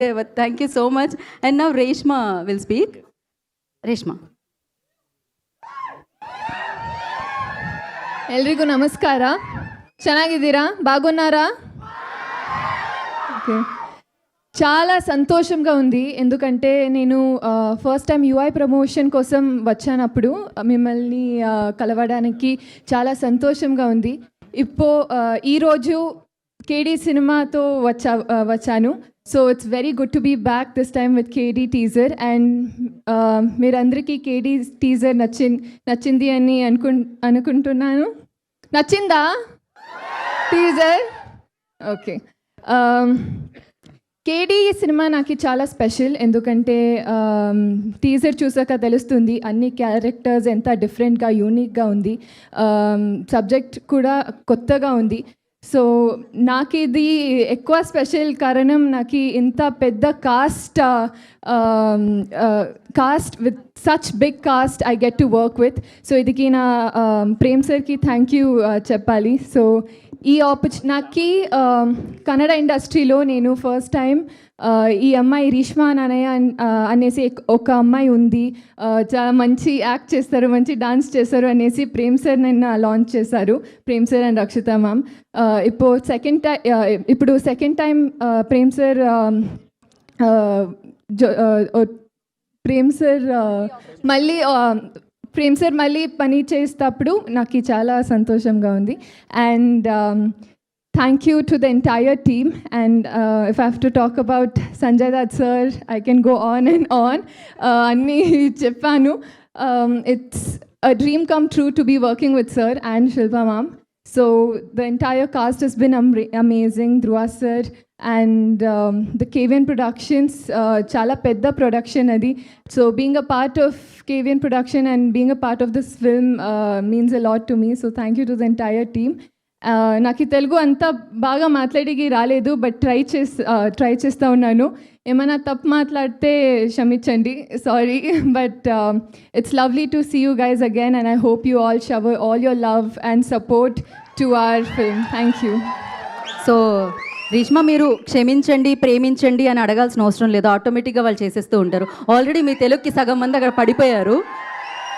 Thank you so much. And now Reshma will speak. Reshma. ಎಲ್ರಿಗೂ ನಮಸ್ಕಾರ. ಚೆನ್ನಾಗಿದ್ದೀರಾ? బాగున్నారా? ఓకే. చాలా సంతోషంగా ఉంది, ఎందుకంటే నేను ఫస్ట్ టైం యూఐ ప్రమోషన్ కోసం వచ్చానప్పుడు మిమ్మల్ని కలవడానికి చాలా సంతోషంగా ఉంది. ఈరోజు కేడీ సినిమాతో వచ్చాను. So it's very good to be back this time with KD teaser. And మీరందరికీ కేడీ టీజర్ నచ్చింది అని అనుకుంటున్నాను. నచ్చిందా టీజర్? ఓకే. కేడీ సినిమా నాకు చాలా స్పెషల్, ఎందుకంటే టీజర్ చూసాక తెలుస్తుంది అన్ని క్యారెక్టర్స్ ఎంత డిఫరెంట్గా యూనిక్గా ఉంది. సబ్జెక్ట్ కూడా కొత్తగా ఉంది. సో నాకు ఇది ఎక్కువ స్పెషల్ కారణం, నాకు ఇంత పెద్ద cast with such big cast I get to work with. So ఇదికి నా ప్రేమ్ సార్కి థ్యాంక్ యూ చెప్పాలి. సో ఈ నాకు కన్నడ ఇండస్ట్రీలో నేను ఫస్ట్ టైం ఈ అమ్మాయి రీష్మా నానయ్య అనేసి ఒక అమ్మాయి ఉంది, చాలా మంచి యాక్ట్ చేస్తారు, మంచి డాన్స్ చేస్తారు అనేసి ప్రేమ్ సార్ నిన్న లాంచ్ చేశారు, Prem sir and Rakshitha ma'am. ఇప్పుడు సెకండ్ టైం ప్రేమ్ సార్ మళ్ళీ పని చేసేటప్పుడు నాకు చాలా సంతోషంగా ఉంది. And thank you to the entire team. And if I have to talk about Sanjay Dutt sir, I can go on and on. Anni cheppanu. It's a dream come true to be working with sir and Shilpa ma'am. So the entire cast has been amazing. Dhruva sir and the KVN Productions, chala pedda production adi. So being a part of KVN production and being a part of this film means a lot to me. So thank you to the entire team. నాకు తెలుగు అంత బాగా మాట్లాడికి రాలేదు, but try చేస్తూ ఉన్నాను. ఏమైనా తప్పు మాట్లాడితే క్షమించండి, sorry. But it's lovely to see you guys again, and I hope you all shower all your love and support to our film. Thank you. So Reshma, మీరు క్షమించండి, ప్రేమించండి అని అడగాల్సిన అవసరం లేదు, ఆటోమేటిక్గా వాళ్ళు చేసేస్తూ ఉంటారు. ఆల్రెడీ మీ తెలుగుకి సగం మంది అక్కడ పడిపోయారు.